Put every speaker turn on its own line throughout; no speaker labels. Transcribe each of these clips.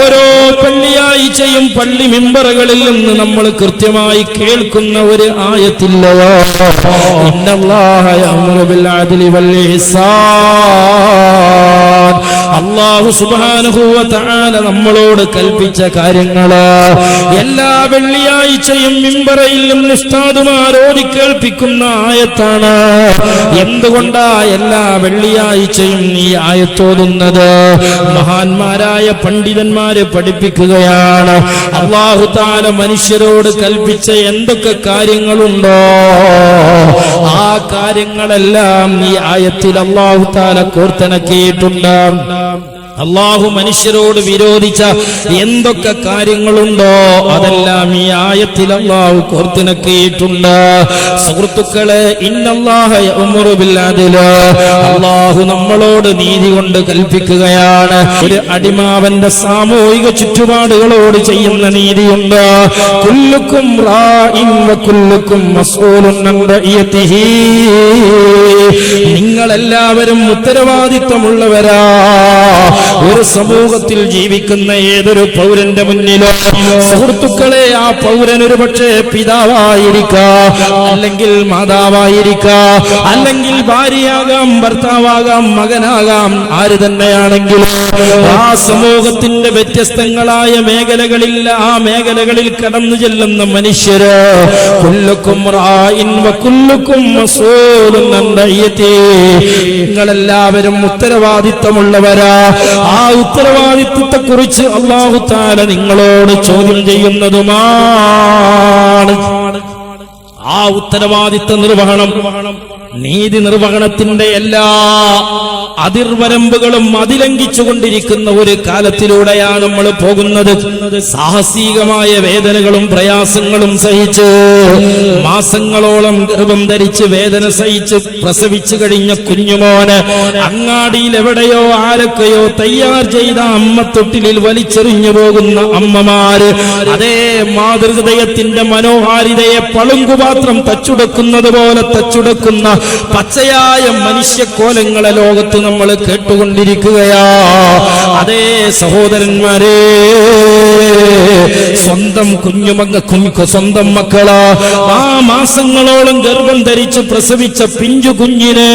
ഓരോ വെള്ളിയാഴ്ചയും പള്ളി മിമ്പറുകളിൽ നിന്ന് നമ്മൾ കൃത്യമായി കേൾക്കുന്ന ഒരു ആയത്തില്ലയോ, ഇന്നല്ലാഹ യഅ്മുറു ബിൽ അദ്ലി വൽ ഇഹ്സാൻ. അല്ലാഹു സുബ്ഹാനഹു വ തആല നമ്മളോട് കൽപ്പിച്ച കാര്യങ്ങള് എല്ലാ വെള്ളിയാഴ്ചയും മിമ്പറിൽ നിന്ന് ഉസ്താദുമാർ ഓതി കേൾപ്പിക്കുന്ന ആയത്താണ്. എന്തുകൊണ്ടാ എല്ലാ വെള്ളിയാഴ്ചയും ഈ ആയത്തോതുന്നത്? മഹാന്മാരായ പണ്ഡിതന്മാര് പഠിപ്പിക്കുകയാണ്, അല്ലാഹു തആല മനുഷ്യരോട് കൽപ്പിച്ച എന്തൊക്കെ കാര്യങ്ങളുണ്ടോ ആ കാര്യങ്ങളെല്ലാം ഈ ആയത്തിൽ അല്ലാഹു തആല കോർത്തിണക്കിയിട്ടുണ്ട്. അല്ലാഹു മനുഷ്യരോട് വിരോധിച്ച എന്തൊക്കെ കാര്യങ്ങളുണ്ടോ അതെല്ലാം ഈ ആയത്തിൽ അല്ലാഹു കോർത്തിണക്കിയിട്ടുണ്ട്. സുഹൃത്തുക്കളെ, ഇന്നല്ലാഹ യഅ്മുറു ബിൽ അദ്ലി, അല്ലാഹു നമ്മളോട് നീതി കൊണ്ട് കൽപ്പിക്കുകയാണ്. ഒരു അടിമാവന്റെ സാമൂഹിക ചുറ്റുപാടുകളോട് ചെയ്യുന്ന നീതിയുണ്ട്. കുല്ലുക്കും റാഇൻ വ കുല്ലുക്കും മസ്ഊലുൻ അൻ റഇയതിഹി, നിങ്ങളെല്ലാവരും ഉത്തരവാദിത്വമുള്ളവരാ. ഒരു സമൂഹത്തിൽ ജീവിക്കുന്ന ഏതൊരു പൗരന്റെ മുന്നിലോ സുഹൃത്തുക്കളെ, ആ പൗരൻ ഒരു പക്ഷേ പിതാവായിരിക്കാം, അല്ലെങ്കിൽ മാതാവായിരിക്കാം, അല്ലെങ്കിൽ ഭാര്യയാകാം, ഭർത്താവാകാം, മകനാകാം, ആര് തന്നെയാണെങ്കിലും ആ സമൂഹത്തിന്റെ വ്യത്യസ്തങ്ങളായ മേഖലകളിൽ ആ മേഖലകളിൽ കടന്നു ചെല്ലുന്ന മനുഷ്യര് കുല്ലുക്കും റാഇൻ വ കുല്ലുക്കും മസ്ഊലുൻ അൻ റഇയതിഹി, നിങ്ങളെല്ലാവരും ഉത്തരവാദിത്തമുള്ളവരാ. ആ ഉത്തരവാദിത്വത്തെ കുറിച്ച് അല്ലാഹു തആല നിങ്ങളോട് ചോദ്യം ചെയ്യുന്നതുമാണ്. ആ ഉത്തരവാദിത്വ നിർവഹണം, നീതി നിർവഹണത്തിന്റെ എല്ലാ അതിർവരമ്പുകളും അതിലംഘിച്ചുകൊണ്ടിരിക്കുന്ന ഒരു കാലത്തിലൂടെയാണ് നമ്മൾ പോകുന്നത്. സാഹസികമായ വേദനകളും പ്രയാസങ്ങളും സഹിച്ച് മാസങ്ങളോളം ഗർഭം ധരിച്ച് വേദന സഹിച്ച് പ്രസവിച്ചു കഴിഞ്ഞ കുഞ്ഞുമോന് അങ്ങാടിയിൽ എവിടെയോ ആരൊക്കെയോ തയ്യാർ ചെയ്ത അമ്മത്തൊട്ടിലിൽ വലിച്ചെറിഞ്ഞു പോകുന്ന അമ്മമാര്, അതേ മാതൃഹൃദയത്തിന്റെ മനോഹാരിതയെ പളുങ്കുപാത്രം തച്ചുടക്കുന്നത് പോലെ തച്ചുടക്കുന്ന പച്ചയായ മനുഷ്യക്കോലങ്ങളെ ലോകത്ത് നമ്മൾ കേട്ടുകൊണ്ടിരിക്കുകയാ. അതേ സഹോദരന്മാരെ, സ്വന്തം സ്വന്തം മക്കളാ ആ മാസങ്ങളോളം ഗർഭം ധരിച്ച് പ്രസവിച്ച പിഞ്ചു കുഞ്ഞിനെ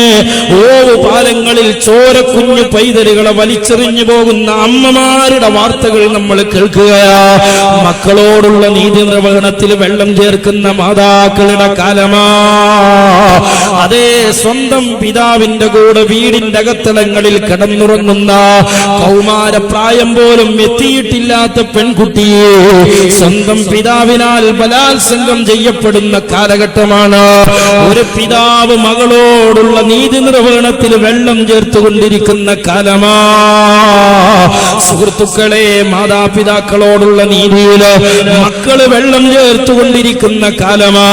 പാലങ്ങളിൽ ചോര കുഞ്ഞു പൈതലുകളെ വലിച്ചെറിഞ്ഞു പോകുന്ന അമ്മമാരുടെ വാർത്തകൾ നമ്മൾ കേൾക്കുകയാ. മക്കളോടുള്ള നീതി നിർവഹണത്തിൽ വെള്ളം ചേർക്കുന്ന മാതാക്കളുടെ കാലമാ. അതേ സ്വന്തം പിതാവിന്റെ കൂടെ വീടിന്റെ അകത്തളങ്ങളിൽ കിടന്നുറങ്ങുന്ന കൗമാരപ്രായം പോലും എത്തിയിട്ടില്ലാത്ത പെൺകുട്ടിയെ സ്വന്തം പിതാവിനാൽ ബലാത്സംഗം ചെയ്യപ്പെടുന്ന കാലഘട്ടമാണ്. ഒരു പിതാവ് മകളോടുള്ള നീതി നിർവഹണത്തിൽ വെള്ളം ചേർത്തുകൊണ്ടിരിക്കുന്ന കാലമാ. സുഹൃത്തുക്കളെ, മാതാപിതാക്കളോടുള്ള നീതിയില് മക്കള് വെള്ളം ചേർത്തുകൊണ്ടിരിക്കുന്ന കാലമാ.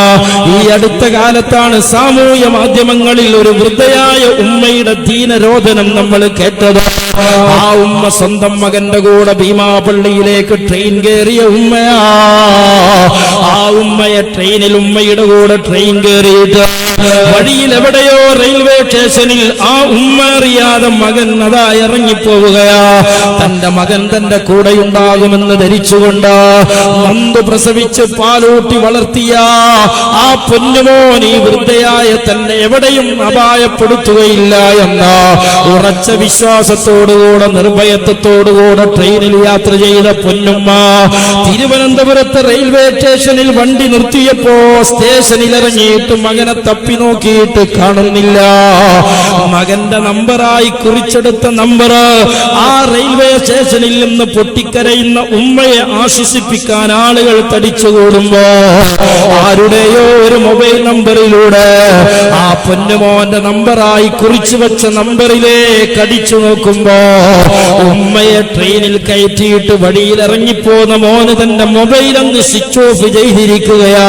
ഈ അടുത്ത കാലത്താണ് സാമൂഹ്യ മാധ്യമങ്ങളിൽ ഒരു വൃദ്ധയായ ഉമ്മയുടെ ദീനരോധനം നമ്മൾ കേട്ടത്. ആ ഉമ്മ സ്വന്തം മകന്റെ കൂടെ ഭീമാപള്ളിയിലേക്ക് ട്രെയിൻ കയറിയ ഉമ്മയാ. ആ ഉമ്മയെ ട്രെയിനിൽ ഉമ്മയുടെ കൂടെ ട്രെയിൻ കയറിയിട്ട് വഴിയിൽ എവിടെയോ റെയിൽവേ സ്റ്റേഷനിൽ ആ ഉമ്മ അറിയാതെ മകൻ അതാ ഇറങ്ങിപ്പോവുകയാ. തന്റെ മകൻ തന്റെ കൂടെയുണ്ടാകുമെന്ന് ധരിച്ചുകൊണ്ട് നൊന്ത് പ്രസവിച്ച് പാലൂട്ടി വളർത്തിയ ആ പൊന്നുമോൻ ഈ വൃദ്ധയായ തന്നെ എവിടെയും അപായപ്പെടുത്തുകയില്ല എന്ന ഉറച്ച വിശ്വാസത്തോടുകൂടെ നിർഭയത്വത്തോടുകൂടെ ട്രെയിനിൽ യാത്ര ചെയ്ത പൊന്നുമ്മ തിരുവനന്തപുരത്ത് റെയിൽവേ സ്റ്റേഷനിൽ വണ്ടി നിർത്തിയപ്പോ സ്റ്റേഷനിൽ ഇറങ്ങിയിട്ട് മകനെ തപ്പി നോക്കിയിട്ട് കാണുന്നില്ല. മകന്റെ നമ്പറായി കുറിച്ചെടുത്ത നമ്പർ ആ റെയിൽവേ സ്റ്റേഷനിൽ നിന്ന് പൊട്ടിക്കരയുന്ന ഉമ്മയെ ആശ്വസിപ്പിക്കാൻ ആളുകൾ തടിച്ചുകൂടുമ്പോ ആരുടെയോ ഒരു മൊബൈൽ നമ്പറിലൂടെ ആ പൊന്നുമോന്റെ നമ്പറായി കുറിച്ചു വെച്ച നമ്പറിലേക്ക് അടിച്ചു നോക്കുമ്പോ ഉമ്മയെ ട്രെയിനിൽ കയറ്റിയിട്ട് വഴിയിൽ ഇറങ്ങിപ്പോന്ന മോന് തന്റെ മൊബൈൽ അങ്ങ് സ്വിച്ച് ഓഫ് ചെയ്തിരിക്കുകയാ.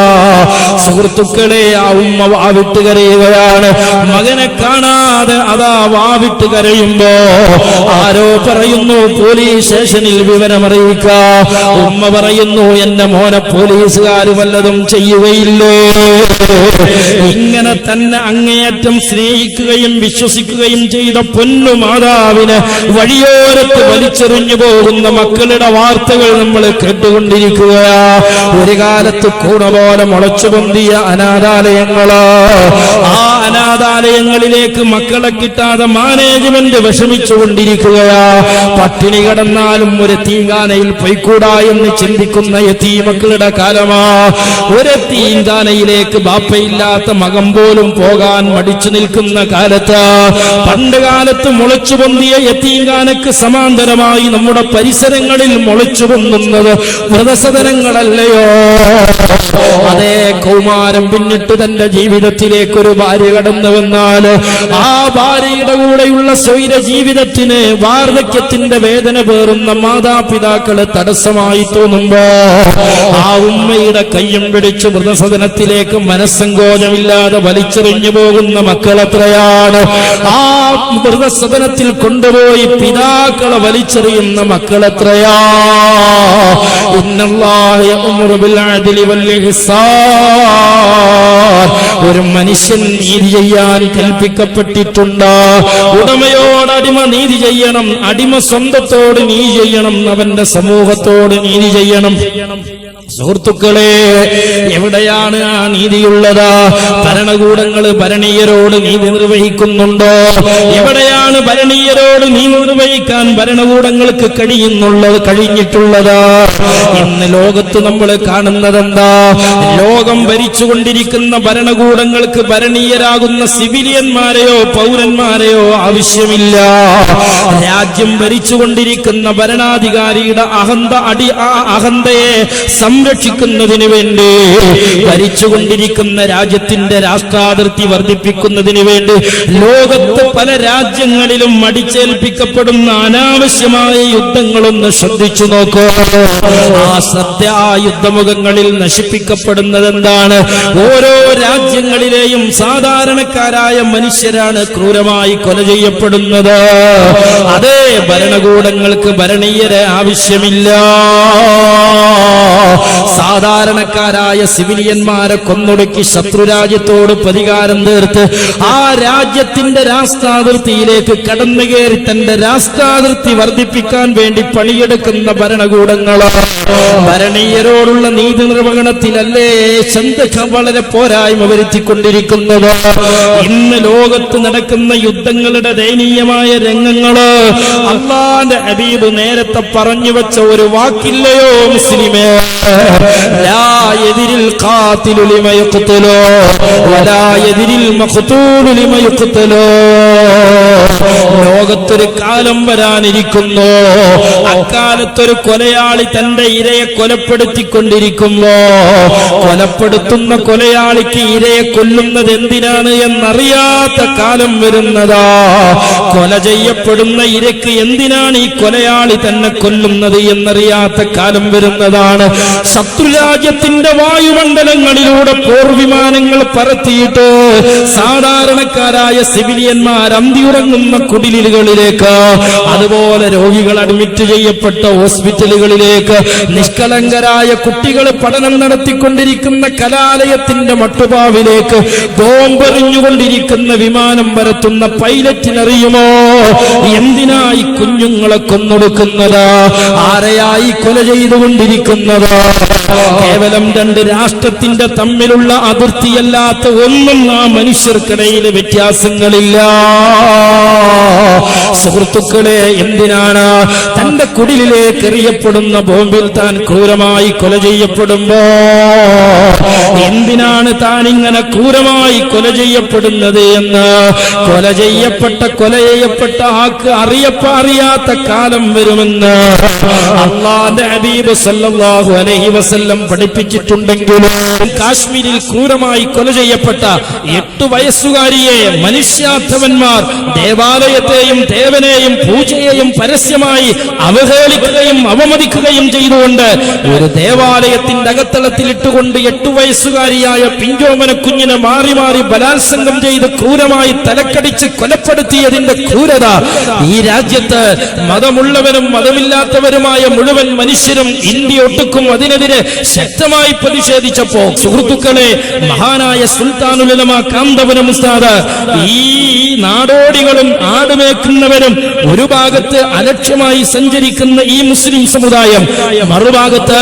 സുഹൃത്തുക്കളെ, ആ ഉമ്മ വാവിട്ട് കരയുകയാണ്. മകനെ കാണാതെ അതാ വാവിട്ട് കരയുമ്പോ ആരോ പറയുന്നു പോലീസ് സ്റ്റേഷനിൽ വിവരമറിയിക്ക. ഉമ്മ പറയുന്നു, എന്റെ മോനെ പോലീസുകാർ വല്ലതും ചെയ്യുകയില്ലേ? ഇങ്ങനെ തന്നെ അങ്ങേയറ്റം സ്നേഹിക്കുകയും വിശ്വസിക്കുകയും ചെയ്ത പൊന്നു മാതാവിന് വഴിയോരത്ത് വലിച്ചെറിഞ്ഞു പോകുന്ന മക്കളുടെ വാർത്തകൾ നമ്മൾ കേട്ടുകൊണ്ടിരിക്കുകയാ. ഒരു കാലത്ത് കൂണ പോലെ മുളച്ചു പൊന്തിയ അനാഥാലയങ്ങള്, ആ അനാഥാലയങ്ങളിലേക്ക് മക്കളെ കിട്ടാതെ മാനേജ്മെന്റ് വിഷമിച്ചുകൊണ്ടിരിക്കുകയാ. പട്ടിണി കിടന്നാലും ഒരു തീങ്കാനയിൽ പൊയ്ക്കൂടാ എന്ന് ചിന്തിക്കുന്ന യതീമക്കളുടെ കാലമാ. ഒരു തീങ്കാനയിലേക്ക് ബാപ്പയില്ലാത്ത മകൻ പോലും പോകാൻ മടിച്ചു നിൽക്കുന്ന കാലത്ത്, പണ്ട് കാലത്ത് മുളച്ചു പൊന്തിയ യതീങ്കാനക്ക് സമാന്തരമായി നമ്മുടെ പരിസരങ്ങളിൽ മുളച്ചു പൊന്തുന്നത് വൃതസദനങ്ങളല്ലയോ? അതേ കൗമാരം പിന്നിട്ട് തന്റെ ജീവിതത്തിലേക്ക് ഒരു ഭാര്യ കടന്നു വന്നാൽ ആ ഭാര്യയുടെ കൂടെയുള്ള സ്വൈര ജീവിതത്തിന് വാർദ്ധക്യത്തിന്റെ വേദന പേറുന്ന മാതാപിതാക്കള് തടസ്സമായി തോന്നുമ്പോ ആ ഉമ്മയുടെ കയ്യും പിടിച്ച് വൃതസദനത്തിലേക്ക് മനസ്സങ്കോചമില്ലാതെ വലിച്ചെറിഞ്ഞു പോകുന്ന മക്കളെത്രയാണ്. ആ വൃതസദനത്തിൽ കൊണ്ടുപോയി പിതാക്കളെ വലിച്ചെറിയുന്ന മക്കളെത്രയാ. ഇന്നല്ലാഹ യഅ്മുറു ബിൽ അദ്ലി വൽ ഇഹ്സാൻ. ഒരു മനുഷ്യൻ നീതി ചെയ്യാൻ കൽപ്പിക്കപ്പെട്ടിട്ടുണ്ട്. ഉടമയോട് അടിമ നീതി ചെയ്യണം, അടിമ സ്വന്തത്തോട് നീതി ചെയ്യണം, അവന്റെ സമൂഹത്തോട് നീതി ചെയ്യണം. സുഹൃത്തുക്കളെ, എവിടെയാണ് ആ നീതിയുള്ളത്? ഭരണകൂടങ്ങൾ ഭരണീയരോട് നീതി നിർവഹിക്കുന്നുണ്ടോ? എവിടെയാണ് ഭരണീയരോട് നീതി നിർവഹിക്കാൻ ഭരണകൂടങ്ങൾക്ക് കഴിഞ്ഞിട്ടുള്ളത്? ഇന്ന് ലോകത്ത് നമ്മൾ കാണുന്നതെന്താ? ലോകം ഭരിച്ചുകൊണ്ടിരിക്കുന്ന ഭരണകൂടങ്ങൾക്ക് ഭരണീയരാകുന്ന സിവിലിയന്മാരെയോ പൗരന്മാരെയോ ആവശ്യമില്ല. രാജ്യം ഭരിച്ചുകൊണ്ടിരിക്കുന്ന ഭരണാധികാരിയുടെ അഹന്തയെ സംരക്ഷിക്കുന്നതിന് വേണ്ടി, ഭരിച്ചുകൊണ്ടിരിക്കുന്ന രാജ്യത്തിന്റെ രാഷ്ട്രാതിർത്തി വർദ്ധിപ്പിക്കുന്നതിന് വേണ്ടി ലോകത്ത് പല രാജ്യങ്ങളിലും അടിച്ചേൽപ്പിക്കപ്പെടുന്ന അനാവശ്യമായ യുദ്ധങ്ങളൊന്ന് ശ്രദ്ധിച്ചു നോക്കൂ. ആ യുദ്ധമുഖങ്ങളിൽ നശിപ്പിക്കപ്പെടുന്നത് എന്താണ്? ഓരോ രാജ്യങ്ങളിലെയും സാധാരണക്കാരായ മനുഷ്യരാണ് ക്രൂരമായി കൊല ചെയ്യപ്പെടുന്നത്. അതേ ഭരണകൂടങ്ങൾക്ക് ഭരണീയരെ ആവശ്യമില്ല. സാധാരണക്കാരായ സിവിലിയന്മാരെ കൊന്നൊടുക്കി ശത്രുരാജ്യത്തോട് പ്രതികാരം തീർത്ത് ആ രാജ്യത്തിന്റെ രാഷ്ട്രാതിർത്തിയിലേക്ക് കടന്നു കയറി തന്റെ രാഷ്ട്രാതിർത്തി വർദ്ധിപ്പിക്കാൻ വേണ്ടി പണിയെടുക്കുന്ന ഭരണകൂടങ്ങളോ ഭരണീയരോടുള്ള നീതി നിർവഹണത്തിലല്ലേ വളരെ പോരായ്മ വരുത്തിക്കൊണ്ടിരിക്കുന്നത്. ഇന്ന് ലോകത്ത് നടക്കുന്ന യുദ്ധങ്ങളുടെ ദയനീയമായ രംഗങ്ങള് അല്ലാഹുവിന്റെ ഹബീബ് നേരത്തെ പറഞ്ഞു വെച്ച ഒരു വാക്കില്ലയോ മുസ്ലിമേ? ലാ യദിരിൽ ഖാതിലു ലിമ യഖ്തുലു വലാ യദിരിൽ മഖ്തൂലു ലിമ യഖ്തുലു. ലോകത്തൊരു കാലം വരാനിരിക്കുന്നു, അക്കാലത്തൊരു കൊലയാളി തന്റെ ഇരയെ കൊലപ്പെടുത്തിക്കൊണ്ടിരിക്കുമ്പോ കൊലപ്പെടുത്തുന്ന കൊലയാളിക്ക് ഇരയെ കൊല്ലുന്നത് എന്തിനാണ് എന്നറിയാത്ത കാലം വരുന്നതാ. കൊല ചെയ്യപ്പെടുന്ന ഇരയ്ക്ക് എന്തിനാണ് ഈ കൊലയാളി തന്നെ കൊല്ലുന്നത് എന്നറിയാത്ത കാലം വരുന്നതാണ്. ശത്രുരാജ്യത്തിന്റെ വായുമണ്ഡലങ്ങളിലൂടെ പോർവിമാനങ്ങൾ പറത്തിയിട്ട് സാധാരണക്കാരായ സിവിലിയന്മാർ അന്തിയുറങ്ങുന്ന കുടിലുകളിലേക്ക്, അതുപോലെ രോഗികൾ അഡ്മിറ്റ് ചെയ്യപ്പെട്ട ഹോസ്പിറ്റലുകളിലേക്ക്, നിഷ്കളങ്കരായ കുട്ടികൾ പഠനം നടത്തിക്കൊണ്ടിരിക്കുന്ന കലാലയത്തിന്റെ മട്ടുപാവിലേക്ക് ബോംബെറിഞ്ഞുകൊണ്ടിരിക്കുന്ന വിമാനം പരത്തുന്ന പൈലറ്റിനറിയുമോ എന്തിനായി കുഞ്ഞുങ്ങളെ കൊന്നൊടുക്കുന്നത്? ആരെയായി കൊല ചെയ്തുകൊണ്ടിരിക്കുന്നത്? കേവലം രണ്ട് രാഷ്ട്രത്തിന്റെ തമ്മിലുള്ള അതിർത്തിയല്ലാത്ത ഒന്നും ആ മനുഷ്യർക്കിടയിൽ വ്യത്യാസങ്ങളില്ല. സുഹൃത്തുക്കളെ, എന്തിനാണ് തന്റെ കുടിലേക്ക് എറിയപ്പെടുന്ന ബോംബിൽ താൻ ക്രൂരമായി കൊല ചെയ്യപ്പെടുമ്പോ എന്തിനാണ് താൻ ഇങ്ങനെ ക്രൂരമായി കൊല ചെയ്യപ്പെടുന്നത് എന്ന് കൊല ചെയ്യപ്പെട്ട ആൾക്ക് അറിയാത്ത കാലം വരുമെന്ന് അല്ലാഹുവിന്റെ ഹബീബ് സല്ലല്ലാഹു അലൈഹി വസല്ലം പഠിപ്പിച്ചിട്ടുണ്ടെങ്കിലും കാശ്മീരിൽ ക്രൂരമായി കൊല ചെയ്യപ്പെട്ട 8 വയസ്സുകാരിയെ മനുഷ്യാധമന്മാർ ദേവാലയത്തെയും ദേവനെയും പൂജയെയും പരസ്യമായി അവഹേളിക്കുകയും അവമതിക്കുകയും ചെയ്തുകൊണ്ട് ഒരു ദേവാലയത്തിന്റെ അകത്തളത്തിൽ ഇട്ടുകൊണ്ട് 8 വയസ്സുകാരിയായ പിഞ്ചോമന കുഞ്ഞിനെ മാറി മാറി ബലാത്സംഗം ചെയ്ത് ക്രൂരമായി തലക്കടിച്ച് കൊലപ്പെടുത്തിയതിന്റെ ക്രൂരത ഈ രാജ്യത്ത് മതമുള്ളവരും മതമില്ലാത്തവരുമായ മുഴുവൻ മനുഷ്യരും ഇന്ത്യ ഒട്ടുക്കും അതേ ഇതിനെതിരെ ശക്തമായി പ്രതിഷേധിച്ചപ്പോ സുഹൃത്തുക്കളെ, മഹാനായ സുൽത്താനുൽ ഉലമ കാന്തപുരം ഉസ്താദ് ഈ നാടോടികളും ആടുമേക്കുന്നവരും ഒരു ഭാഗത്ത് അലക്ഷ്യമായി സഞ്ചരിക്കുന്ന ഈ മുസ്ലിം സമുദായം, മറുഭാഗത്ത്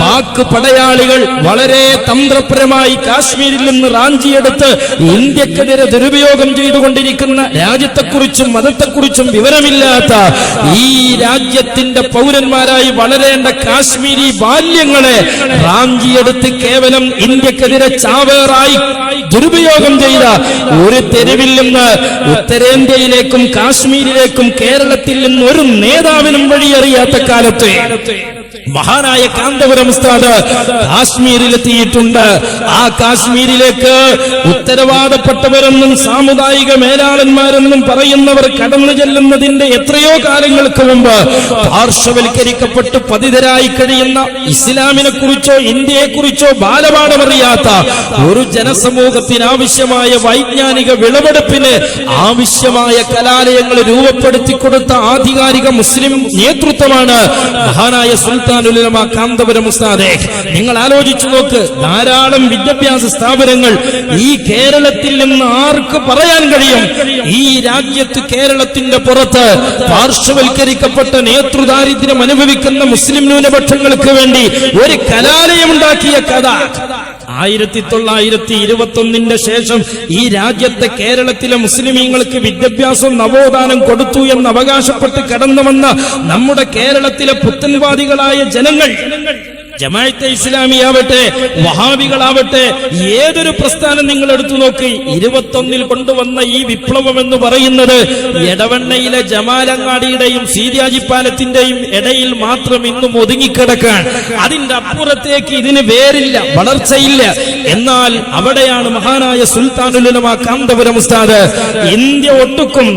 പാക് പടയാളികൾ വളരെ തന്ത്രപരമായി കാശ്മീരിൽ നിന്ന് റാഞ്ചിയെടുത്ത് ഇന്ത്യക്കെതിരെ ദുരുപയോഗം ചെയ്തുകൊണ്ടിരിക്കുന്ന രാജ്യത്തെക്കുറിച്ചും മതത്തെക്കുറിച്ചും വിവരമില്ലാത്ത ഈ രാജ്യത്തിന്റെ പൗരന്മാരായി വളരേണ്ട കാശ്മീരി ബാല്യങ്ങളെ റാഞ്ചിയെടുത്ത് കേവലം ഇന്ത്യക്കെതിരെ ചാവേറായി ദുരുപയോഗം ചെയ്ത ഒരു തെരുവിൽ നിന്ന് ഉത്തരേന്ത്യയിലേക്കും കാശ്മീരിലേക്കും കേരളത്തിൽ നിന്ന് ഒരു നേതാവിനും വഴിയറിയാത്ത കാലത്ത് മഹാനായ കാന്തപുരം ഉസ്താദ് കാശ്മീരിലെത്തിയിട്ടുണ്ട്. ആ കാശ്മീരിലേക്ക് ഉത്തരവാദപ്പെട്ടവരെന്നും സാമുദായിക മേലാളന്മാരെന്നും പറയുന്നവർ കടന്നു ചെല്ലുന്നതിന്റെ എത്രയോ കാലങ്ങൾക്ക് മുമ്പ് പാർശ്വവൽക്കരിക്കപ്പെട്ട് പതിതരായി കഴിയുന്ന ഇസ്ലാമിനെ കുറിച്ചോ ഇന്ത്യയെക്കുറിച്ചോ ബാലപാഠമറിയാത്ത ഒരു ജനസമൂഹത്തിന് ആവശ്യമായ വൈജ്ഞാനിക വിളവെടുപ്പിന് ആവശ്യമായ കലാലയങ്ങൾ രൂപപ്പെടുത്തി കൊടുത്ത ആധികാരിക മുസ്ലിം നേതൃത്വമാണ് മഹാനായ സുൽത്താനുൽ ഉലമ കാന്തപുരം ഉസ്താദെ. നിങ്ങൾ ആലോചിച്ചു നോക്ക്, ധാരാളം വിദ്യാഭ്യാസ സ്ഥാപനങ്ങൾ ഈ കേരളത്തിൽ നിന്ന് ആർക്ക് പറയാൻ കഴിയും? ഈ രാജ്യത്ത് കേരളത്തിന്റെ പുറത്ത് പാർശ്വവൽക്കരിക്കപ്പെട്ട നേതൃദാരിദ്ര്യം അനുഭവിക്കുന്ന മുസ്ലിം ന്യൂനപക്ഷങ്ങൾക്ക് വേണ്ടി ഒരു കലാലയം ഉണ്ടാക്കിയ കഥ 1921 ശേഷം ഈ രാജ്യത്തെ കേരളത്തിലെ മുസ്ലിമീങ്ങൾക്ക് വിദ്യാഭ്യാസം നവോത്ഥാനം കൊടുത്തു എന്ന് അവകാശപ്പെട്ട് കടന്നു വന്ന നമ്മുടെ കേരളത്തിലെ പുത്തൻവാദികളായ ജനങ്ങൾ, ജമാഅത്തെ ഇസ്ലാമിയാവട്ടെ വഹാബികളാവട്ടെ, ഏതൊരു പ്രസ്ഥാനം നിങ്ങൾ എടുത്തു നോക്കി, 21 കൊണ്ടുവന്ന ഈ വിപ്ലവം എന്ന് പറയുന്നത് എടവണ്ണയിലെ ജമാലങ്ങാടിയുടെയും സീരാജിപ്പാലത്തിന്റെയും ഇടയിൽ മാത്രം ഇന്നും ഒതുങ്ങിക്കിടക്കാൻ. അതിന്റെ അപ്പുറത്തേക്ക് ഇതിന് വേരില്ല, വളർച്ചയില്ല. എന്നാൽ അവിടെയാണ് മഹാനായ സുൽത്താനുൽ ഉലമ കാന്തപുരം ഉസ്താദ് ഇന്ത്യ ഒട്ടുക്കും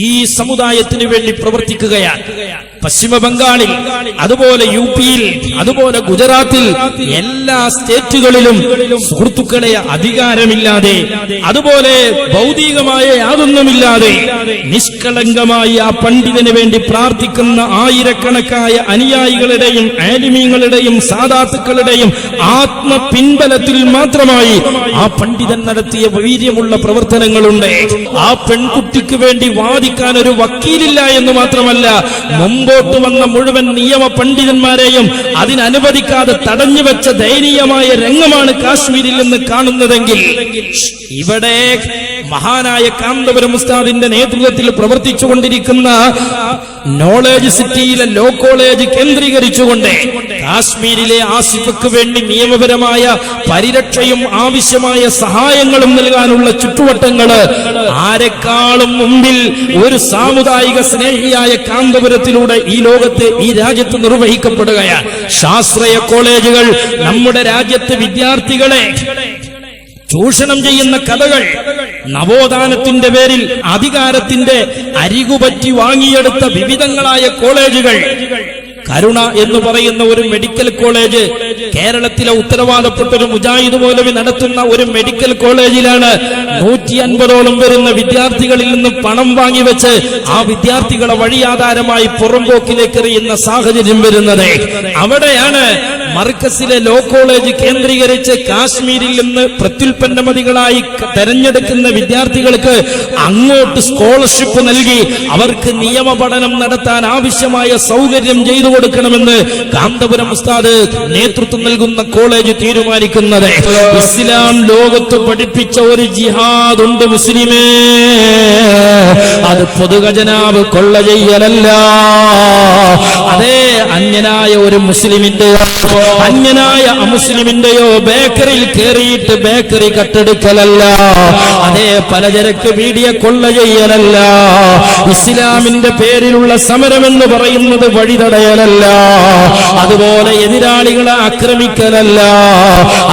ഈ സമുദായത്തിന് വേണ്ടി പ്രവർത്തിക്കുകയാണ്. പശ്ചിമ ബംഗാളിൽ, അതുപോലെ യുപിയിൽ, അതുപോലെ ഗുജറാത്തിൽ, എല്ലാ സ്റ്റേറ്റുകളിലും സുഹൃത്തുക്കളെ അധികാരമില്ലാതെ, അതുപോലെ ഭൗതികമായ യാതൊന്നുമില്ലാതെ നിഷ്കളങ്കമായി ആ പണ്ഡിതന് വേണ്ടി പ്രാർത്ഥിക്കുന്ന ആയിരക്കണക്കായ അനുയായികളുടെയും ആലിമീങ്ങളുടെയും സാദാത്തുക്കളുടെയും ആത്മപിൻബലത്തിൽ മാത്രമായി ആ പണ്ഡിതൻ നടത്തിയ വീര്യമുള്ള പ്രവർത്തനങ്ങളുണ്ട്. ആ പെൺകുട്ടിക്ക് വേണ്ടി വാദിക്കാൻ ഒരു വക്കീലില്ല എന്ന് മാത്രമല്ല, മുമ്പോട്ട് വന്ന മുഴുവൻ നിയമ പണ്ഡിതന്മാരെയും അതിനനുവദിക്കാതെ തടഞ്ഞുവെച്ച ദയനീയമായ രംഗമാണ് കാശ്മീരിൽ നിന്ന് കാണുന്നതെങ്കിൽ, ഇവിടെ മഹാനായ കാന്തപുരം ഉസ്താദിന്റെ നേതൃത്വത്തിൽ പ്രവർത്തിച്ചുകൊണ്ടിരിക്കുന്ന നോളേജ് സിറ്റിയിലെ ലോ കോളേജ് കേന്ദ്രീകരിച്ചുകൊണ്ട് കാശ്മീരിലെ ആസിഫക്ക് വേണ്ടി നിയമപരമായ പരിരക്ഷയും ആവശ്യമായ സഹായങ്ങളും നൽകാനുള്ള ചുറ്റുവട്ടങ്ങള് ആരെക്കാളും മുമ്പിൽ ഒരു സാമുദായിക സ്നേഹിയായ കാന്തപുരത്തിലൂടെ ഈ ലോകത്ത്, ഈ രാജ്യത്ത് നിർവഹിക്കപ്പെടുകയാണ്. ശാസ്ത്രീയ കോളേജുകൾ നമ്മുടെ രാജ്യത്ത് വിദ്യാർത്ഥികളെ ചൂഷണം ചെയ്യുന്ന കഥകൾ, നവോത്ഥാനത്തിന്റെ പേരിൽ അധികാരത്തിന്റെ അരികുപറ്റി വാങ്ങിയെടുത്ത വിവിധങ്ങളായ കോളേജുകൾ, കരുണ എന്ന് പറയുന്ന ഒരു മെഡിക്കൽ കോളേജ് കേരളത്തിലെ ഉത്തരവാദപ്പെട്ട ഒരു മുജാഹിദ് മൗലവി നടത്തുന്ന ഒരു മെഡിക്കൽ കോളേജിലാണ് 150ഓളം വരുന്ന വിദ്യാർത്ഥികളിൽ നിന്ന് പണം വാങ്ങിവെച്ച് ആ വിദ്യാർത്ഥികളെ വഴിയാധാരമായി പുറംപോക്കിലേക്ക് എറിയുന്ന സാഹചര്യം വരുന്നത്. അവിടെയാണ് മർക്കസിലെ ലോ കോളേജ് കേന്ദ്രീകരിച്ച് കാശ്മീരിൽ നിന്ന് പ്രത്യുൽപ്പന്നമതികളായി തെരഞ്ഞെടുക്കുന്ന വിദ്യാർത്ഥികൾക്ക് അങ്ങോട്ട് സ്കോളർഷിപ്പ് നൽകി അവർക്ക് നിയമ പഠനം നടത്താൻ ആവശ്യമായ സൗകര്യം ചെയ്തു കൊടുക്കണമെന്ന് കാന്തപുരം ഉസ്താദ് നേതൃത്വം നൽകുന്ന കോളേജ് തീരുമാനിക്കുന്നത്. ഇസ്ലാം ലോകത്ത് പഠിപ്പിച്ച ഒരു ജിഹാദ് ഉണ്ട് മുസ്ലിമേ, അത് പൊതുഖജനാവ് കൊള്ള ചെയ്യലല്ല. അതേ അന്യനായ ഒരു മുസ്ലിമിന്റെയോ അന്യനായ അമുസ്ലിമിന്റെയോ ബേക്കറിയിൽ കയറിയിട്ട് ബേക്കറി കട്ടെടുക്കലല്ല. അതേ പലചരക്ക് വീടിയ കൊള്ള ചെയ്യലല്ല. ഇസ്ലാമിന്റെ പേരിലുള്ള സമരമെന്ന് പറയുന്നത് വഴിതടയലല്ല. അതുപോലെ എതിരാളികളെ ആക്രമിക്കലല്ല.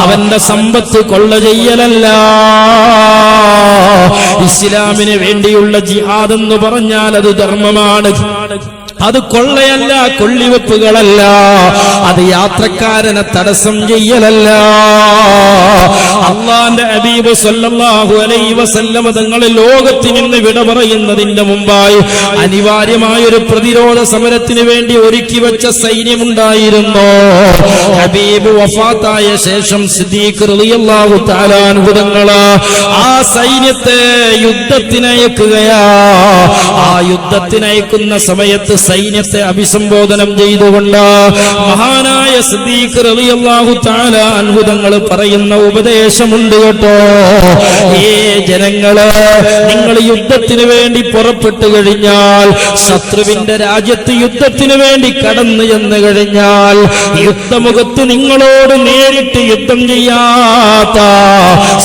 അവന്റെ സമ്പത്ത് കൊള്ള ചെയ്യലല്ല. ഇസ്ലാമിന് വേണ്ടിയുള്ള ജിഹാദ് എന്ന് പറഞ്ഞാൽ അത് ധർമ്മമാണ്. അത് കൊള്ളയല്ല, കൊള്ളിവെപ്പുകളല്ല, അത് യാത്രക്കാരനെ തടസ്സം ചെയ്യലല്ല. അല്ലാഹുവിന്റെ ഹബീബ് സല്ലല്ലാഹു അലൈഹി വസല്ലം തങ്ങൾ ലോകത്തിൽ നിന്ന് വിട പറയുന്നതിന്റെ മുമ്പായി അനിവാര്യമായ ഒരു പ്രതിരോധ സമരത്തിന് വേണ്ടി ഒരുക്കി വെച്ച സൈന്യമുണ്ടായിരുന്നു. ഹബീബ് വഫാത്തായ ശേഷം സിദ്ദീഖ് റളിയല്ലാഹു തആല അൻഹു തങ്ങൾ ആ സൈന്യത്തെ യുദ്ധത്തിനയക്കുകയാ. ആ യുദ്ധത്തിനയക്കുന്ന സമയത്ത് സൈന്യത്തെ അഭിസംബോധനം ചെയ്തുകൊണ്ട് മഹാനായ സിദ്ദീഖ് റളിയല്ലാഹു തആല അൻഹു തങ്ങൾ പറയുന്ന ഉപദേശമുണ്ട് കേട്ടോ. ജനങ്ങള്, നിങ്ങൾ യുദ്ധത്തിന് വേണ്ടി പുറപ്പെട്ടു കഴിഞ്ഞാൽ, ശത്രുവിന്റെ രാജ്യത്ത് യുദ്ധത്തിന് വേണ്ടി കടന്നു ചെന്ന് കഴിഞ്ഞാൽ, യുദ്ധമുഖത്ത് നിങ്ങളോട് നേരിട്ട് യുദ്ധം ചെയ്യാത്ത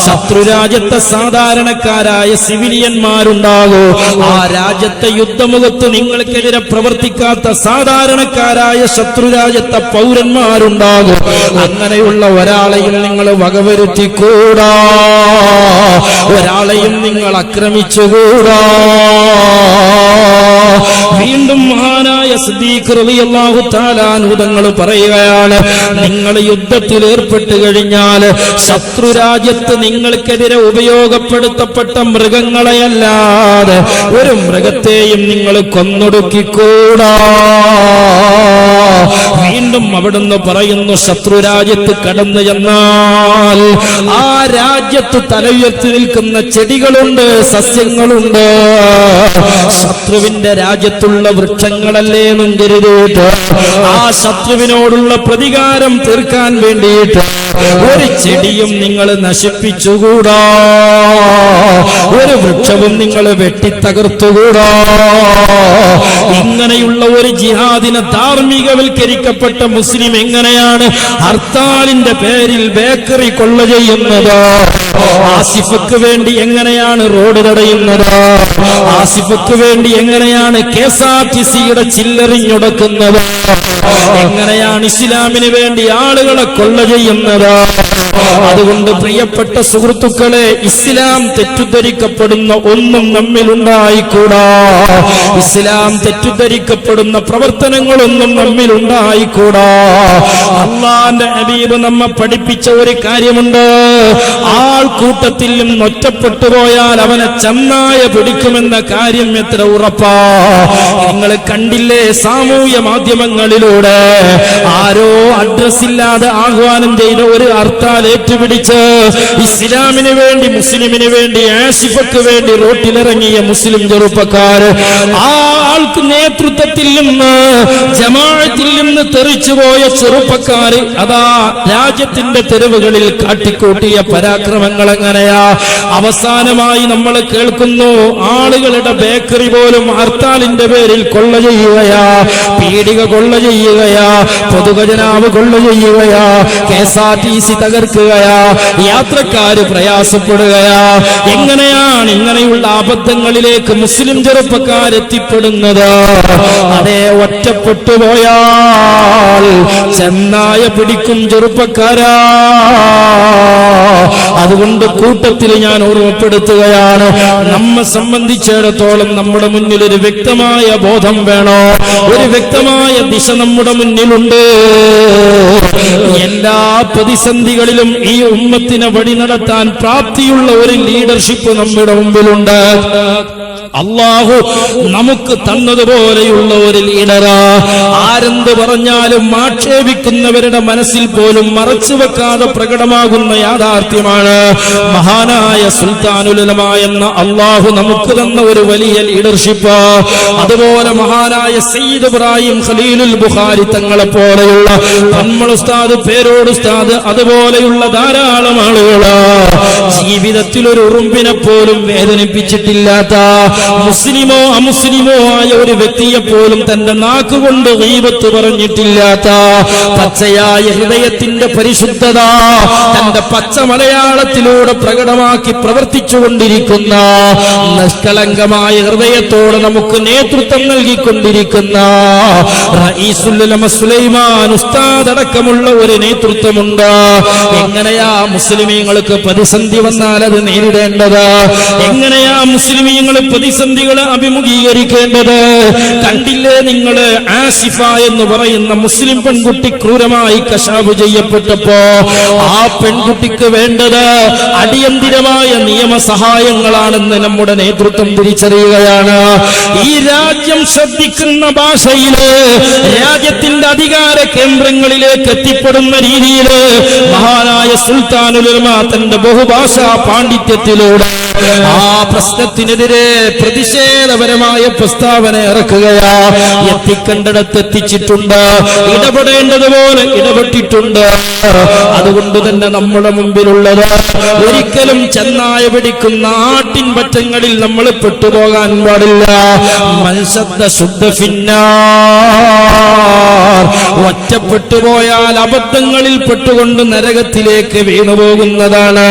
ശത്രുരാജ്യത്തെ സാധാരണക്കാരായ സിവിലിയന്മാരുണ്ടാകൂ. ആ രാജ്യത്തെ യുദ്ധമുഖത്ത് നിങ്ങൾക്കെതിരെ പ്രവർത്തിക്കാത്ത സാധാരണക്കാരായ ശത്രുരാജ്യത്തെ പൗരന്മാരുണ്ടാകും. അങ്ങനെയുള്ള ഒരാളെയും നിങ്ങൾ വകവരുത്തിക്കൂടാ, ഒരാളെയും നിങ്ങൾ ആക്രമിച്ചുകൂടാ. വീണ്ടും മഹാനായ സിദ്ദീഖ് റളിയല്ലാഹു തആല അൻഹു തങ്ങൾ പറയുകയാണ്, നിങ്ങൾ യുദ്ധത്തിൽ ഏർപ്പെട്ട് കഴിഞ്ഞാൽ ശത്രുരാജ്യത്ത് നിങ്ങൾക്കെതിരെ ഉപയോഗപ്പെടുത്തപ്പെട്ട മൃഗങ്ങളെയല്ലാതെ ഒരു മൃഗത്തെയും നിങ്ങൾ കൊന്നൊടുക്കിക്കൂടാ. വീണ്ടും അവിടുന്ന് പറയുന്നു, ശത്രുരാജ്യത്ത് കടന്നു ചെന്നാൽ ആ രാജ്യത്ത് തലയുയർത്തി നിൽക്കുന്ന ചെടികളുണ്ട്, സസ്യങ്ങളുണ്ട്. ശത്രുവിന്റെ രാജ്യത്തുള്ള വൃക്ഷങ്ങളല്ലേന്നും കരുതിയിട്ട് ആ ശത്രുവിനോടുള്ള പ്രതികാരം തീർക്കാൻ വേണ്ടിയിട്ട് ഒരു ചെടിയും നിങ്ങൾ നശിപ്പിച്ചുകൂടാ, ഒരു വൃക്ഷവും നിങ്ങൾ വെട്ടിത്തകർത്തുകൂടാ. ഇങ്ങനെയുള്ള ഒരു ജിഹാദിനെ ധാർമ്മികവൽക്കരിക്കപ്പെട്ട മുസ്ലിം എങ്ങനെയാണ് ഹർത്താലിന്റെ പേരിൽ ബേക്കറി കൊള്ള ചെയ്യുന്നത്? ആസിഫക്ക് വേണ്ടി എങ്ങനെയാണ് റോഡ് തടയുന്നത്? ആസിഫക്ക് വേണ്ടി എങ്ങനെയാണ് KSRTCയുടെ ചില്ലറിഞ്ഞൊടുക്കുന്നത്? എങ്ങനെയാണ് ഇസ്ലാമിന് വേണ്ടി ആളുകളെ കൊള്ള ചെയ്യുന്നത്? അതുകൊണ്ട് പ്രിയപ്പെട്ട സുഹൃത്തുക്കളെ, ഇസ്ലാം തെറ്റിദ്ധരിക്കപ്പെടുന്ന ഒന്നും നമ്മിൽ ഉണ്ടായിക്കൂടാ. ഇസ്ലാം തെറ്റിദ്ധരിക്കപ്പെടുന്ന പ്രവർത്തനങ്ങളൊന്നും നമ്മിൽ ഉണ്ടായിക്കൂടാ. അല്ലാഹുവിന്റെ ഹബീബ് നമ്മെ പഠിപ്പിച്ച ഒരു കാര്യമുണ്ട്, ആൾക്കൂട്ടത്തിൽ നിന്ന് ഒറ്റപ്പെട്ടു പോയാൽ അവനെ ചെന്നായ പിടിക്കുമെന്ന കാര്യം എത്ര ഉറപ്പാ. നിങ്ങൾ കണ്ടില്ലേ, സാമൂഹ്യ മാധ്യമങ്ങളിലൂടെ ആരോ അഡ്രസ് ഇല്ലാതെ ആഹ്വാനം ചെയ്ത ഒരു ഹർത്താൽ ഏറ്റുപിടിച്ച് ഇസ്ലാമിന് വേണ്ടി, മുസ്ലിമിന് വേണ്ടി, ആസിഫക്ക് വേണ്ടി റോട്ടിലിറങ്ങിയ മുസ്ലിം ചെറുപ്പക്കാർ, ആ ആൾക്ക് നേതൃത്വത്തിൽ നിന്ന്, ജമാഅത്തിൽ നിന്ന് തെറിച്ചുപോയ ചെറുപ്പക്കാർ അതാ രാജ്യത്തിന്റെ തെരുവുകളിൽ കാട്ടിക്കൂട്ടിയ പരാക്രമങ്ങൾ എങ്ങനെയാ. അവസാനമായി നമ്മൾ കേൾക്കുന്നു, ആളുകളുടെ ബേക്കറി പോലും ഹർത്താലിന്റെ പേരിൽ കൊള്ള ചെയ്യുകയാ, പീടിക കൊള്ള ചെയ്യുകയാ, പൊതുഖജനാവ് കൊള്ള ചെയ്യുകയാ, KSRTC തകർക്കുകയാ, യാത്രക്കാര് പ്രയാസപ്പെടുകയാ. എങ്ങനെയാണ് ഇങ്ങനെയുള്ള അബദ്ധങ്ങളിലേക്ക് മുസ്ലിം ചെറുപ്പക്കാരെത്തിപ്പെടുന്നത്? അതേ, ഒറ്റപ്പെട്ടു പോയാൽ ചെന്നായ പിടിക്കും ചെറുപ്പക്കാരാ. അതുകൊണ്ട് കൂട്ടത്തിൽ ഞാൻ ഓർമ്മപ്പെടുത്തുകയാണ്, നമ്മെ സംബന്ധിച്ചിടത്തോളം നമ്മുടെ മുന്നിൽ ഒരു വ്യക്തമായ ബോധം വേണോ, ഒരു വ്യക്തമായ ദിശ നമ്മുടെ മുന്നിലുണ്ട്. എല്ലാ പ്രതിസന്ധികളിലും ഈ ഉമ്മത്തിനെ വഴി നടത്താൻ പ്രാപ്തിയുള്ള ഒരു ലീഡർഷിപ്പ് നമ്മുടെ മുമ്പിലുണ്ട്. അല്ലാഹു നമുക്ക് തന്നതുപോലെയുള്ള ഒരു ലീഡറാ. ആരെന്ത് പറഞ്ഞാലും ആക്ഷേപിക്കുന്നവരുടെ മനസ്സിൽ പോലും മറച്ചു വെക്കാതെ പ്രകടമാകുന്ന യാഥാർത്ഥ്യമാണ് മഹാനായ സുൽത്താനുൽ ഉലമ എന്ന അല്ലാഹു നമുക്ക് തന്ന ഒരു വലിയ ലീഡർഷിപ്പ്. അതുപോലെ മഹാനായ സയ്യിദ് ഇബ്രാഹിം ഖലീലുൽ ബുഖാരി തങ്ങളെ പോലെയുള്ള നമ്മൾ ഉസ്താദ്, പേരോട് ഉസ്താദ്, അതുപോലെയുള്ള ധാരാളം ആളുകൾ ജീവിതത്തിൽ ഒരു ഉറുമ്പിനെ പോലും വേദനിപ്പിച്ചിട്ടില്ലാത്ത, മുസ്ലിമോ അമുസ്ലിമോ ആയ ഒരു വ്യക്തിയെ പോലും തന്റെ നാക്കുകൊണ്ട് ഗീബത്ത് പറഞ്ഞിട്ടില്ലാത്ത, പച്ചയായ ഹൃദയത്തിന്റെ പരിശുദ്ധത തന്റെ പച്ച മലയാളത്തിലൂടെ പ്രകടമാക്കി പ്രവർത്തിച്ചുകൊണ്ടിരിക്കുന്ന, നിഷ്കളങ്കമായ ഹൃദയത്തോടെ നമുക്ക് നേതൃത്വം നൽകിക്കൊണ്ടിരിക്കുന്ന റഈസുൽ ഉലമ സുലൈമാൻ ഉസ്താദ് അടക്കമുള്ള ഒരു നേതൃത്വമുണ്ട്. എങ്ങനെയാ മുസ്ലിമീങ്ങൾക്ക് പ്രതിസന്ധി വന്നാൽ അത് നേരിടേണ്ടത്? എങ്ങനെയാ മുസ്ലിമീങ്ങൾ പ്രതിസന്ധികളെ അഭിമുഖീകരിക്കേണ്ടത്. കണ്ടില്ലേ നിങ്ങൾ, ആസിഫ എന്ന് പറയുന്ന മുസ്ലിം പെൺകുട്ടി ക്രൂരമായി കശാബ് ചെയ്യപ്പെട്ടപ്പോ ആ പെൺകുട്ടിക്ക് വേണ്ടത് അടിയന്തിരമായ നിയമസഹായങ്ങളാണെന്ന് നമ്മുടെ നേതൃത്വം തിരിച്ചറിയുകയാണ്. ഈ രാജ്യം ശ്രദ്ധിക്കുന്ന ഭാഷയില് രാജ്യത്തിന്റെ അധികാര കേന്ദ്രങ്ങളിലേക്ക് എത്തിപ്പെടുന്ന രീതിയിൽ മഹാനായ സുൽത്താനുൽ ഉലമ തന്റെ ബഹുഭാഷാ പാണ്ഡിത്യത്തിലൂടെ ആ പ്രശ്നത്തിനെതിരെ പ്രതിഷേധപരമായ പ്രസ്താവന ഇറക്കുകയാ. എത്തിക്കേണ്ടിടത്ത് എത്തിച്ചിട്ടുണ്ട്, ഇടപെടേണ്ടതുപോലെ ഇടപെട്ടിട്ടുണ്ട്. അതുകൊണ്ട് തന്നെ നമ്മുടെ മുമ്പിലുള്ളത് ഒരിക്കലും ചെന്നായ പിടിക്കുന്ന ആട്ടിൻ പറ്റങ്ങളിൽ നമ്മൾ പെട്ടുപോകാൻ പാടില്ല. മൻശദ്ദ ശുദ്ധ ഫിന്നാർ, ഒറ്റപ്പെട്ടുപോയാൽ അബദ്ധങ്ങളിൽ പെട്ടുകൊണ്ട് നരകത്തിലേക്ക് വീണുപോകുന്നതാണ്.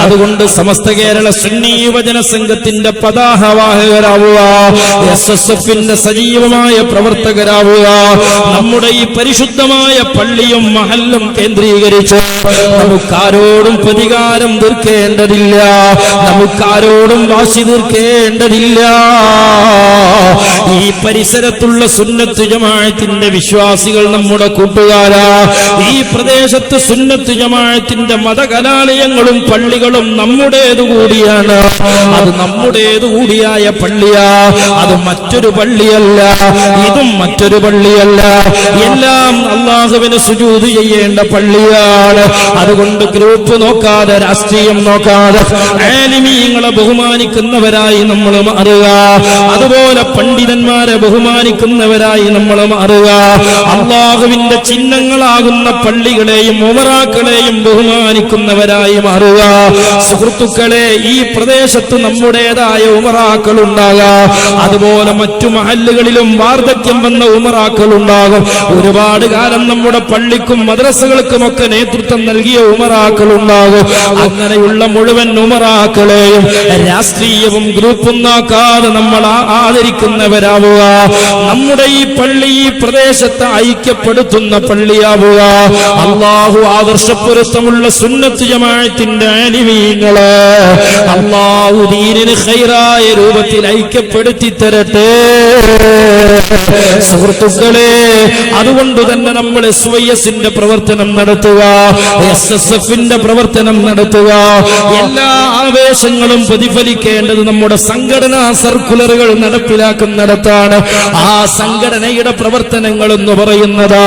അതുകൊണ്ട് സമസ്ത കേരള സുന്നി യുവജന സംഘത്തിന്റെ പതാകവാഹകരാവുക, SSFന്റെ സജീവമായ പ്രവർത്തകരാവുക. നമ്മുടെ ഈ പരിശുദ്ധമായ പള്ളിയും മഹല്ലും കേന്ദ്രീകരിച്ച് നമുക്കാരോടും പ്രതികാരം തീർക്കേണ്ടതില്ല, നമുക്കാരോടും വാശി തീർക്കേണ്ടതില്ല. ഈ പരിസരത്തുള്ള സുന്നത്ത് ജമാഅത്തിന്റെ വിശ്വാസികൾ നമ്മുടെ കൂട്ടുകാരാ. ഈ പ്രദേശത്ത് സുന്നത്ത് ജമാഅത്തിന്റെ മതകലാലയങ്ങളും പള്ളികളും നമ്മുടേതുകൂടിയാണ്. അത് നമ്മുടേതുകൂടിയായ പള്ളിയാ, അത് മറ്റൊരു പള്ളിയല്ല, ഇതും മറ്റൊരു പള്ളിയല്ല. എല്ലാം അല്ലാഹുവിന് സുജൂദ് ചെയ്യേണ്ട പള്ളിയാണ്. അതുകൊണ്ട് ഗ്രൂപ്പ് നോക്കാതെ, രാഷ്ട്രീയം നോക്കാതെ ആലിമീങ്ങളെ ബഹുമാനിക്കുന്നവരായി നമ്മൾ മാറുക. അതുപോലെ പണ്ഡിതന്മാരെ ബഹുമാനിക്കുന്നവരായി നമ്മൾ മാറുക. അല്ലാഹുവിന്റെ ചിഹ്നങ്ങളാകുന്ന പള്ളികളെയും ഉമറാക്കളെയും ബഹുമാനിക്കുന്നവരായി മാറുക. സുഹൃത്തുക്കളെ, ഈ പ്രദേശത്ത് നമ്മുടേതായ ഉമറാക്കൾ ഉണ്ടാകാം. അതുപോലെ മറ്റു മഹല്ലുകളിലും വാർദ്ധക്യം വന്ന ഉമറാക്കൾ ഉണ്ടാകും. ഒരുപാട് കാലം നമ്മുടെ പള്ളിക്കും മദ്രസകൾക്കുമൊക്കെ നേതൃത്വം നൽകിയ ഉമറാക്കൾ ഉണ്ടാകും. അങ്ങനെയുള്ള മുഴുവൻ ഉമറാക്കളെയും രാഷ്ട്രീയവും ഗ്രൂപ്പും നോക്കാതെ നമ്മൾ ആദരിക്കുന്നവരാവുക. നമ്മുടെ ഈ പള്ളി ഈ പ്രദേശത്തെ ഐക്യപ്പെടുത്തുന്ന പള്ളിയാവുക. അല്ലാഹു ആദർശപ്പൊരുത്തമുള്ള സുന്നത്ത് ജമാഅത്തിന്റെ ആലിമീങ്ങളെ അല്ലാഹു ദീനിന് ഖൈറായ രൂപത്തിൽ ഐക്യപ്പെടുത്തി തരട്ടെ. സുഹൃത്തുക്കളെ, അതുകൊണ്ട് തന്നെ നമ്മൾ SYSന്റെ പ്രവർത്തനം നടത്തുക, SSFന്റെ പ്രവർത്തനം നടത്തുക. എല്ലാ ആവേശങ്ങളും പ്രതിഫലിക്കേണ്ടത് നമ്മുടെ സംഘടനാ സർക്കുലറുകൾ നടപ്പിലാക്കുന്നിടത്താണ്. ആ സംഘടനയുടെ പ്രവർത്തനങ്ങൾ എന്ന് പറയുന്നത്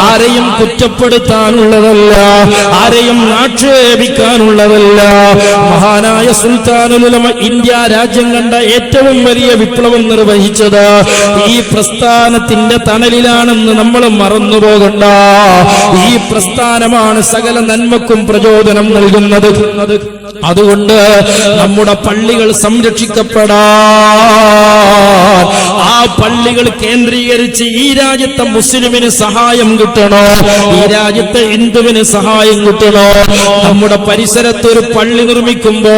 ആരെയും കുറ്റപ്പെടുത്താനുള്ളതല്ല, ആരെയും ആക്ഷേപിക്കാനുള്ളതല്ല. മഹാനായ സുൽത്താനുൽ ഉലമ ഇന്ത്യ രാജ്യം കണ്ട ഏറ്റവും വലിയ വിപ്ലവം നിർവഹിച്ചത് ഈ പ്രസ്ഥാനത്തിന്റെ തണലിലാണെന്ന് നമ്മൾ മറന്നുപോകണ്ട. ഈ പ്രസ്ഥാനമാണ് സകല നന്മക്കും പ്രചോദനം നൽകുന്നത്. അതുകൊണ്ട് നമ്മുടെ പള്ളികൾ സംരക്ഷിക്കപ്പെടാൻ, ആ പള്ളികൾ കേന്ദ്രീകരിച്ച് ഈ രാജ്യത്തെ മുസ്ലിമിന് സഹായം കിട്ടണോ, ഈ രാജ്യത്തെ ഹിന്ദുവിന് സഹായം കിട്ടണോ. നമ്മുടെ പരിസരത്ത് ഒരു പള്ളി നിർമ്മിക്കുമ്പോ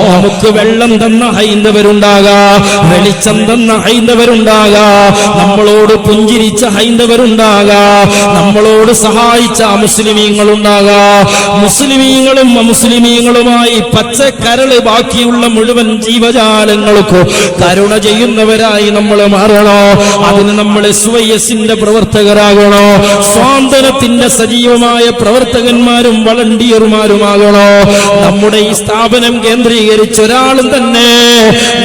നമുക്ക് വെള്ളം തന്ന ഹൈന്ദവരുണ്ടാകാം, വെളിച്ചം തന്ന ഹൈന്ദവരുണ്ടാകാം, നമ്മളോട് പുഞ്ചിരിച്ച ഹൈന്ദവരുണ്ടാകാം, നമ്മളോട് സഹായിച്ച മുസ്ലിമീങ്ങളുണ്ടാകാം. മുസ്ലിമീങ്ങളും അമുസ്ലിമീങ്ങളുമായി പച്ചക്കരള് ബാക്കിയുള്ള മുഴുവൻ ജീവജാലങ്ങൾക്കും കരുണ ചെയ്യുന്നവരായി നമ്മൾ മാറണോ. അതിന് നമ്മൾ SYSന്റെ പ്രവർത്തകരാകണോ, സ്വാതന്ത്ര്യത്തിന്റെ സജീവമായ പ്രവർത്തകന്മാരും വളണ്ടിയർമാരുമാകണോ. നമ്മുടെ ഈ സ്ഥാപനം കേന്ദ്രീകരിച്ച് ഒരാളും തന്നെ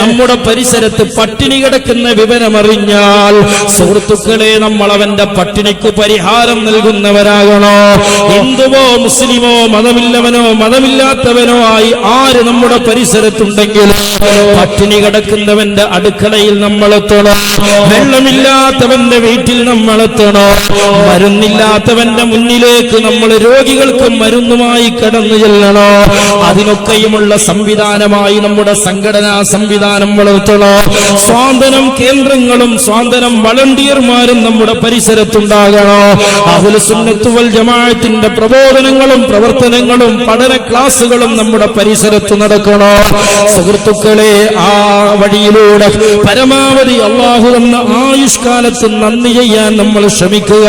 നമ്മുടെ പരിസരത്ത് പട്ടിണി കിടക്കുന്ന വിവരമറിഞ്ഞാൽ സുഹൃത്തുക്കളെ നമ്മൾ അവന്റെ പട്ടിണിക്ക് പരിഹാരം നൽകുന്നവരാകണോ. ഹിന്ദുവോ മുസ്ലിമോ മതമില്ലവനോ മതമില്ലാത്തവനോ ആയി ആര് നമ്മുടെ പരിസരത്തുണ്ടെങ്കിലും പട്ടിണി കിടക്കുന്നവന്റെ അടുക്കളയിൽ നമ്മളെത്തണോ, വെള്ളമില്ലാത്തവന്റെ വീട്ടിൽ നമ്മളെത്തണോ, മരുന്നില്ലാത്തവന്റെ മുന്നിലേക്ക് നമ്മൾ രോഗികൾക്ക് മരുന്നുമായി കടന്നു ചെല്ലണോ. അതിനൊക്കെയുമുള്ള സംവിധാനമായി നമ്മുടെ സംഘടനാ സംവിധാനം വളർത്തണോ. സ്വാതന്ത്ര്യം കേന്ദ്രങ്ങളും സ്വാതന്ത്ര്യം വളണ്ടിയർമാരും നമ്മുടെ പരിസരത്തുണ്ടാകണോ. അഹ്ലുസ് സുന്നത്ത് വൽ ജമാഅത്തിന്റെ പ്രബോധനങ്ങളും പ്രവർത്തനങ്ങളും പഠന ക്ലാസുകളും നമ്മുടെ പരിസരത്ത് നടക്കണോ. സുഹൃത്തുക്കളെ, ആ വഴിയിലൂടെ പരമാവധി അല്ലാഹു തന്ന ആയുഷ്കാലത്ത് നന്ദി ചെയ്യാൻ നമ്മൾ ശ്രമിക്കുക.